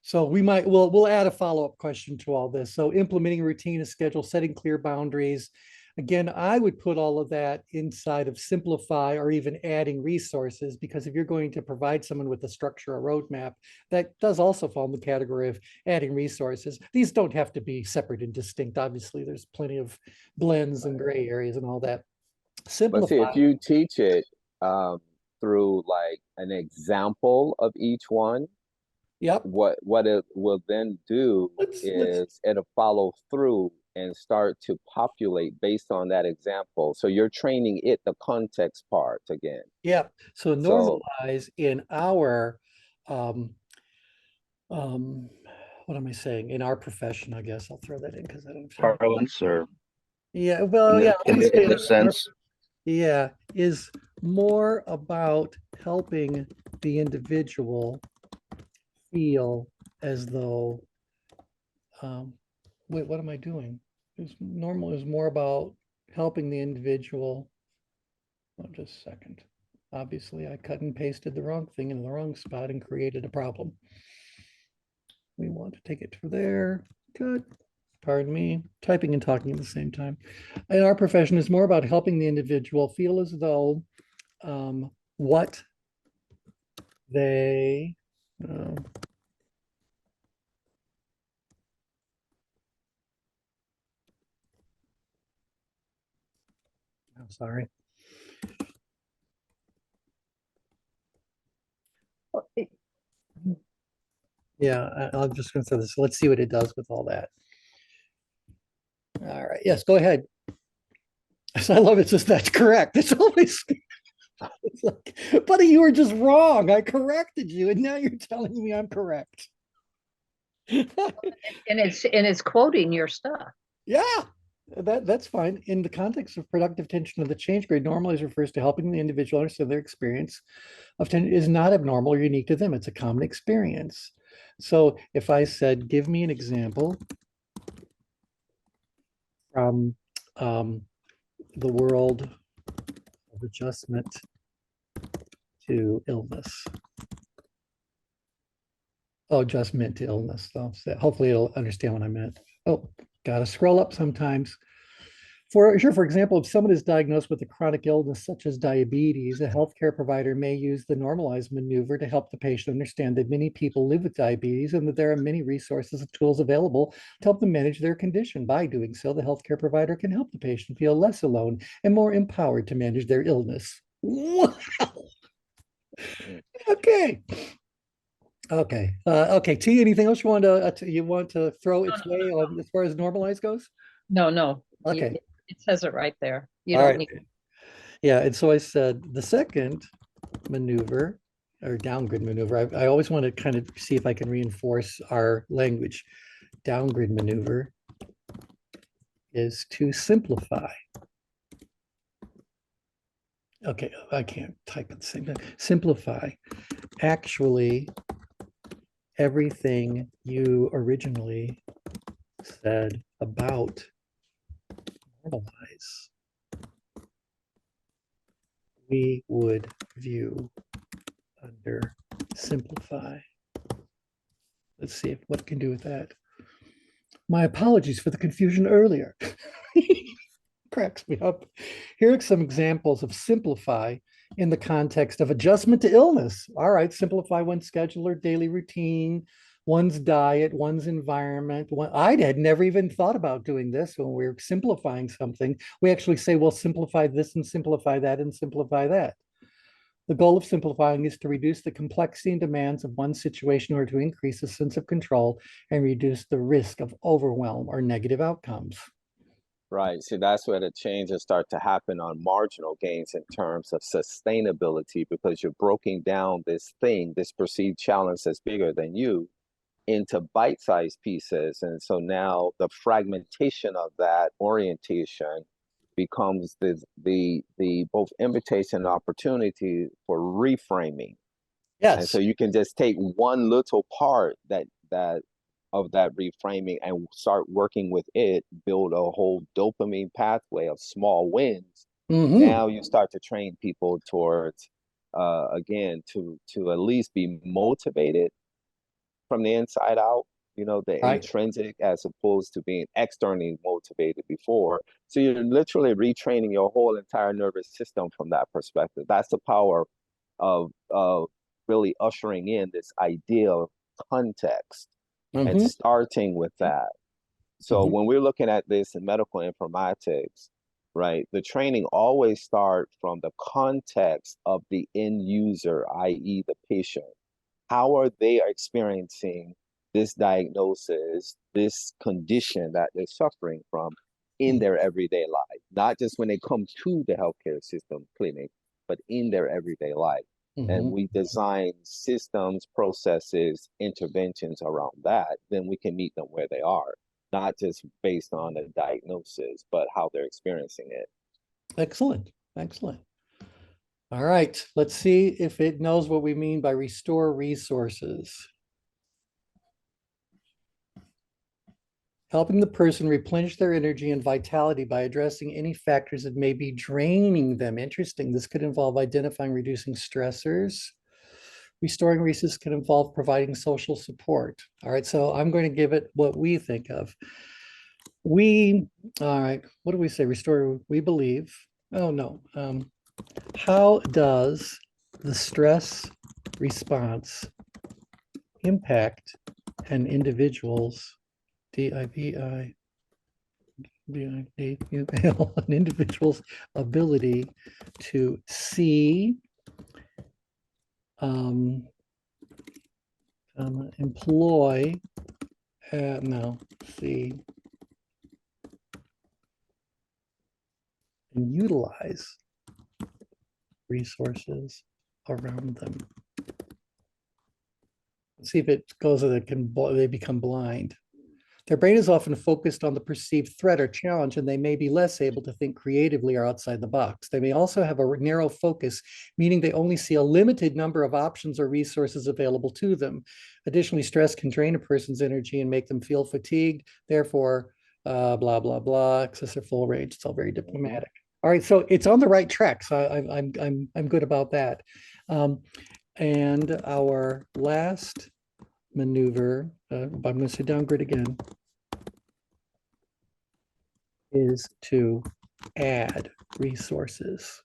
so we'll add a follow-up question to all this. So implementing routine, a schedule, setting clear boundaries. Again, I would put all of that inside of simplify or even adding resources, because if you're going to provide someone with a structure, a roadmap, that does also fall in the category of adding resources. These don't have to be separate and distinct. Obviously, there's plenty of blends and gray areas and all that. But Simplify. see, if you teach it through like an example of each one, Yep. what it will then do Let's is it'll follow through and start to populate based on that example. So you're training it the context part again. yeah. So So normalize in our what am I saying? In our profession, I guess I'll throw that in because I don't feel. Parlance or Yeah, well, in yeah, the sense. yeah, is more about helping the individual feel as though, wait, what am I doing? Is normal is more about helping the individual. Oh, just a second. Obviously, I cut and pasted the wrong thing in the wrong spot and created a problem. We want to take it to there. Good. Pardon me, typing and talking at the same time. In our profession, is more about helping the individual feel as though what they I'm sorry. Yeah, I'm just going to throw this. Let's see what it does with all that. All right. Yes, go ahead. So I love it. Just that's correct. It's always it's like, buddy, you were just wrong. I corrected you, and now you're telling me I'm correct. And it's quoting your stuff. Yeah, that's fine. In the context of productive tension of the change grade, normalize refers to helping the individual understand their experience of tension is not abnormal or unique to them. It's a common experience. So if I said, give me an example from the world of adjustment to illness. Oh, adjustment to illness. So hopefully it'll understand what I meant. Oh, gotta scroll up sometimes. For example, if someone is diagnosed with a chronic illness such as diabetes, a healthcare provider may use the normalize maneuver to help the patient understand that many people live with diabetes and that there are many resources and tools available to help them manage their condition. By doing so, the healthcare provider can help the patient feel less alone and more empowered to manage their illness. Wow. Okay. Okay. Okay. T, anything else you want to throw its way on as far as normalize goes? No. Okay. It says it right there. You All don't right. need. Yeah, and so I said the second maneuver or downgrid maneuver, I always want to kind of see if I can reinforce our language. Downgrid maneuver is to simplify. Okay, I can't type at the same time. Simplify. Actually, everything you originally said about normalize, we would view under simplify. Let's see what we can do with that. My apologies for the confusion earlier. Cracks me up. Here are some examples of simplify in the context of adjustment to illness. All right, simplify one's schedule or daily routine, one's diet, one's environment. I had never even thought about doing this when we're simplifying something. We actually say, well, simplify this and simplify that and simplify that. The goal of simplifying is to reduce the complexity and demands of one situation in order to increase a sense of control and reduce the risk of overwhelm or negative outcomes. Right. See, that's where the changes start to happen on marginal gains in terms of sustainability, because you're breaking down this thing, this perceived challenge that's bigger than you, into bite-sized pieces. And so now the fragmentation of that orientation becomes the both invitation and opportunity for reframing. Yes. And so you can just take one little part of that reframing and start working with it, build a whole dopamine pathway of small wins. Now you start to train people towards again to at least be motivated from the inside out, the intrinsic, as opposed to being externally motivated before. So you're literally retraining your whole entire nervous system from that perspective. That's the power of really ushering in this ideal context and starting with that. So when we're looking at this in medical informatics, right, the training always starts from the context of the end user, i.e. the patient. How are they experiencing this diagnosis, this condition that they're suffering from in their everyday life? Not just when they come to the healthcare system clinic, but in their everyday life. And we design systems, processes, interventions around that, then we can meet them where they are, not just based on a diagnosis, but how they're experiencing it. Excellent. Excellent. All right, let's see if it knows what we mean by restore resources. Helping the person replenish their energy and vitality by addressing any factors that may be draining them. Interesting. This could involve identifying, reducing stressors. Restoring resources can involve providing social support. All right, so I'm going to give it what we think of. All right, what do we say? Restore, we believe. Oh, no. How does the stress response impact an individual's an individual's ability to see, employ, and utilize resources around them. Let's see if it goes that they become blind. Their brain is often focused on the perceived threat or challenge, and they may be less able to think creatively or outside the box. They may also have a narrow focus, meaning they only see a limited number of options or resources available to them. Additionally, stress can drain a person's energy and make them feel fatigued. Therefore, blah, blah, blah, access their full range. It's all very diplomatic. All right, so it's on the right track. So I'm good about that. And our last maneuver, I'm going to say downgrade again, is to add resources.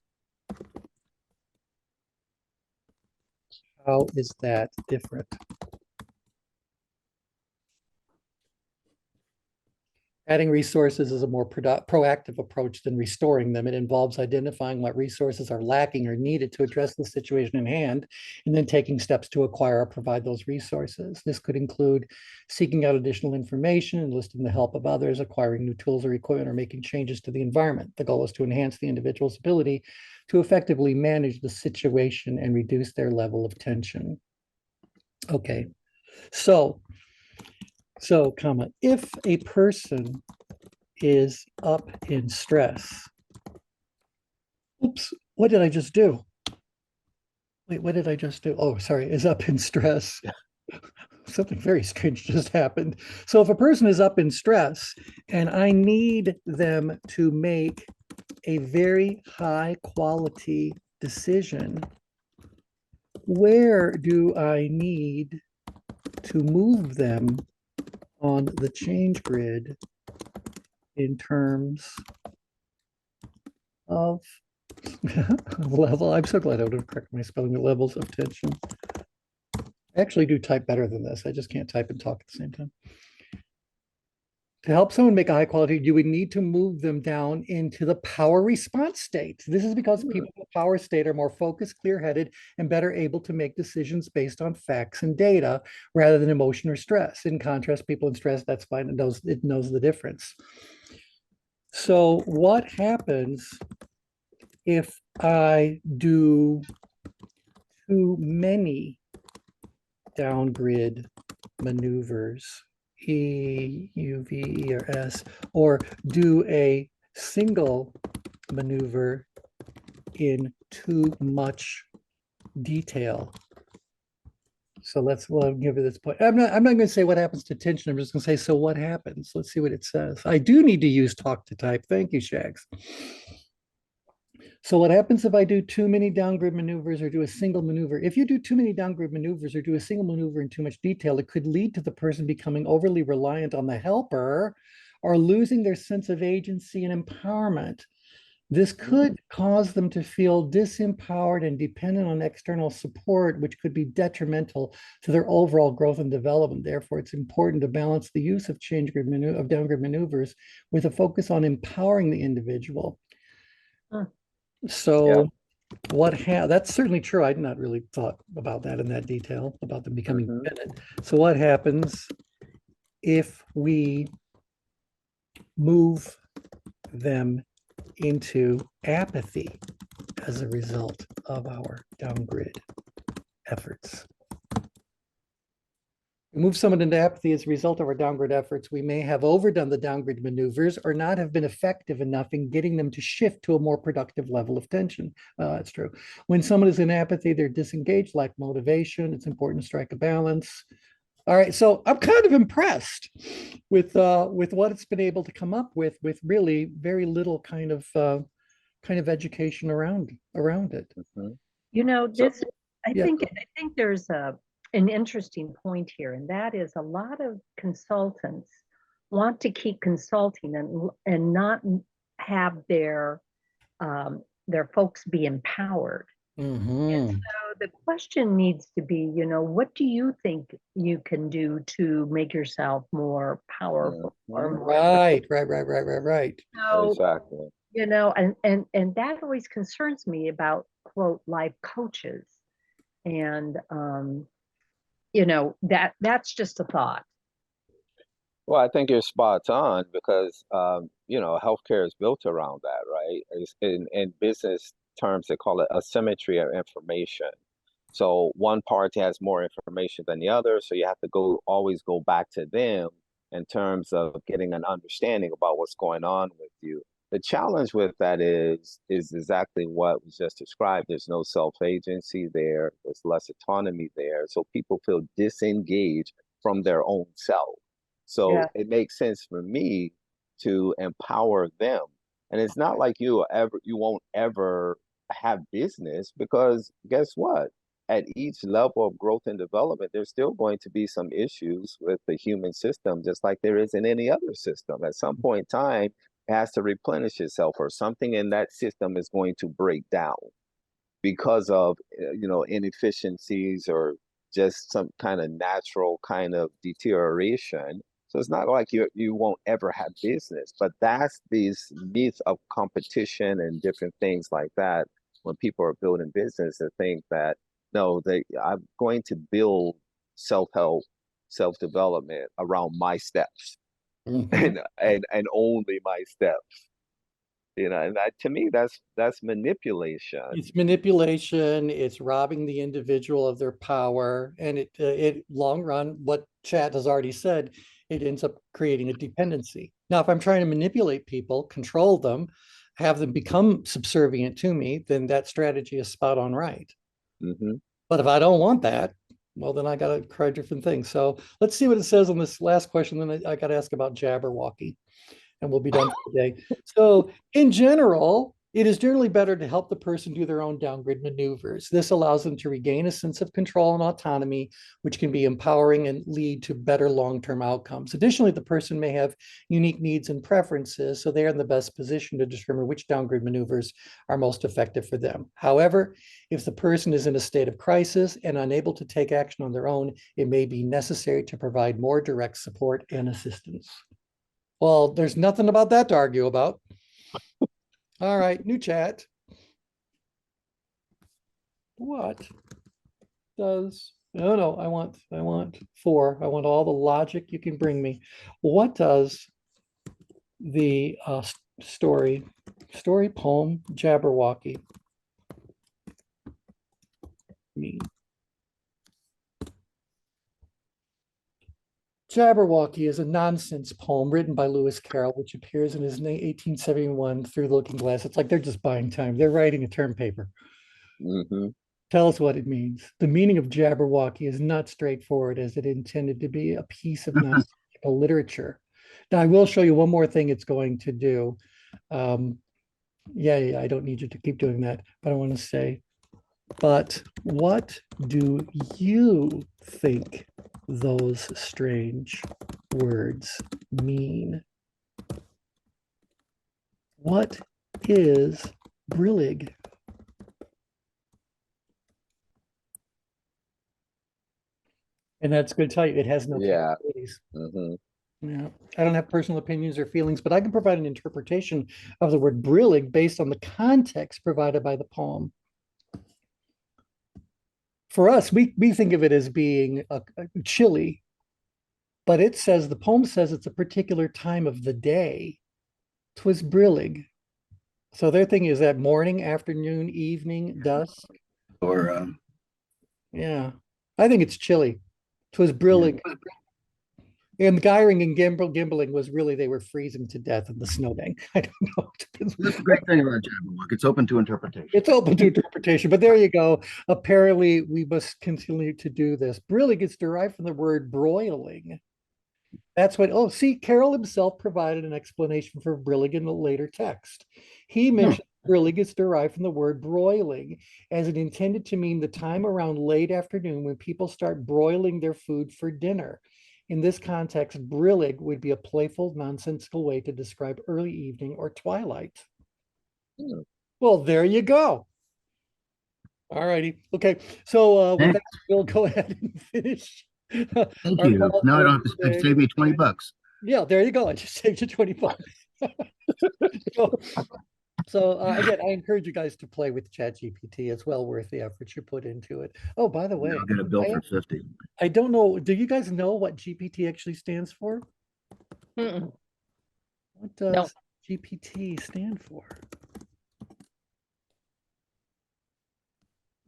How is that different? Adding resources is a more proactive approach than restoring them. It involves identifying what resources are lacking or needed to address the situation in hand, and then taking steps to acquire or provide those resources. This could include seeking out additional information, enlisting the help of others, acquiring new tools or equipment, or making changes to the environment. The goal is to enhance the individual's ability to effectively manage the situation and reduce their level of tension. Okay, so comma, if a person is up in stress, oops, what did I just do? Wait, what did I just do? Oh, sorry, is up in stress. Something very strange just happened. So if a person is up in stress and I need them to make a very high quality decision, where do I need to move them on the change grid in terms of level? I'm so glad I would have corrected my spelling. Levels of tension. I actually do type better than this. I just can't type and talk at the same time. To help someone make a high quality, you would need to move them down into the power response state. This is because people in the power state are more focused, clear-headed, and better able to make decisions based on facts and data rather than emotion or stress. In contrast, people in stress, that's fine. It knows the difference. So what happens if I do too many downgrid maneuvers, E, U, V, E, or S, or do a single maneuver in too much detail? So we'll give it this point. I'm not going to say what happens to tension. I'm just going to say, so what happens? Let's see what it says. I do need to use talk to type. Thank you, Shags. So what happens if I do too many downgrade maneuvers or do a single maneuver? If you do too many downgrade maneuvers or do a single maneuver in too much detail, it could lead to the person becoming overly reliant on the helper or losing their sense of agency and empowerment. This could cause them to feel disempowered and dependent on external support, which could be detrimental to their overall growth and development. Therefore, it's important to balance the use of downgrade maneuvers with a focus on empowering the individual. So that's certainly true. I'd not really thought about that in that detail, about them becoming dependent. So what happens if we move them into apathy as a result of our downgrade efforts? We move someone into apathy as a result of our downgrade efforts. We may have overdone the downgrade maneuvers or not have been effective enough in getting them to shift to a more productive level of tension. That's true. When someone is in apathy, they're disengaged, lack motivation. It's important to strike a balance. All right, so I'm kind of impressed with what it's been able to come up with really very little kind of education around it. You know, this, I think there's an interesting point here, and that is a lot of consultants want to keep consulting and not have their folks be empowered. And so the question needs to be, what do you think you can do to make yourself more powerful? Or more Right. So, Exactly. and that always concerns me about, quote, life coaches. And that's just a thought. Well, I think you're spot on because healthcare is built around that, right? In business terms, they call it asymmetry of information. So one party has more information than the other, so you have to always go back to them in terms of getting an understanding about what's going on with you. The challenge with that is exactly what was just described. There's no self-agency there. There's less autonomy there. So people feel disengaged from their own self. So it makes sense for me to empower them. And it's not like you won't ever have business, because guess what? At each level of growth and development, there's still going to be some issues with the human system, just like there is in any other system. At some point in time, it has to replenish itself, or something in that system is going to break down because of inefficiencies, or just some kind of natural kind of deterioration. So it's not like you won't ever have business, but that's these myths of competition and different things like that. When people are building business, they think that no, I'm going to build self-help, self-development around my steps, and only my steps. And that, to me, that's manipulation. It's manipulation. It's robbing the individual of their power, and it long run, what Chad has already said, it ends up creating a dependency. Now, if I'm trying to manipulate people, control them, have them become subservient to me, then that strategy is spot on right. But if I don't want that, well, then I got to try different things. So let's see what it says on this last question. Then I got to ask about Jabberwocky, and we'll be done for today. So in general, it is generally better to help the person do their own downgrade maneuvers. This allows them to regain a sense of control and autonomy, which can be empowering and lead to better long-term outcomes. Additionally, the person may have unique needs and preferences, so they are in the best position to determine which downgrade maneuvers are most effective for them. However, if the person is in a state of crisis and unable to take action on their own, it may be necessary to provide more direct support and assistance. Well, there's nothing about that to argue about. All right, new chat. What does, no, I want 4. I want all the logic you can bring me. What does the story poem Jabberwocky mean? Jabberwocky is a nonsense poem written by Lewis Carroll, which appears in his 1871 Through the Looking Glass. It's like they're just buying time. They're writing a term paper. Tell us what it means. The meaning of Jabberwocky is not straightforward, as it intended to be a piece of nonsensical literature. Now, I will show you one more thing it's going to do. Yeah, I don't need you to keep doing that, but I want to say, but what do you think those strange words mean? What is brillig? And that's going to tell you it has no capabilities. Yeah, I don't have personal opinions or feelings, but I can provide an interpretation of the word brillig based on the context provided by the poem. For us, we think of it as being a chilly, but it says, the poem says it's a particular time of the day. 'Twas brillig. So their thing is that morning, afternoon, evening, dusk. Or yeah, I think it's chilly. 'Twas brillig. And Gyring and Gimbling was really, they were freezing to death in the snowbank. I don't know. that's the great thing about Jabberwock. It's open to interpretation. It's open to interpretation, but there you go. Apparently, we must continue to do this. Brillig is derived from the word broiling. That's what, oh, see, Carroll himself provided an explanation for brillig in the later text. He mentioned brillig is derived from the word broiling, as it intended to mean the time around late afternoon when people start broiling their food for dinner. In this context, brillig would be a playful, nonsensical way to describe early evening or twilight. Well, there you go. All righty. Okay. So with that, we'll go ahead and finish. Thank you. Now I don't have to save me $20. Yeah, there you go. I just saved you $20. So again, I encourage you guys to play with ChatGPT. It's well worth the effort you put into it. Oh, by the way, I'll get a bill for 50. I don't know. Do you guys know what GPT actually stands for? What does GPT stand for?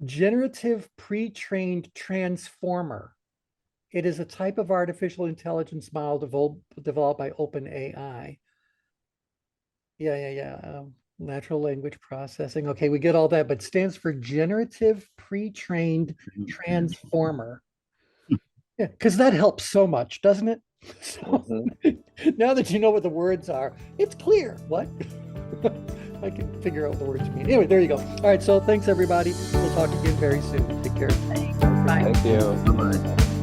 Generative Pre-trained Transformer. It is a type of artificial intelligence model developed by OpenAI. Yeah. Natural language processing. Okay, we get all that, but stands for Generative Pre-trained Transformer. Yeah, because that helps so much, doesn't it? So Mhm. now that you know what the words are, it's clear. What? I can figure out what the words mean. Anyway, there you go. All right. So thanks, everybody. We'll talk again very soon. Take care. Bye. Thank you.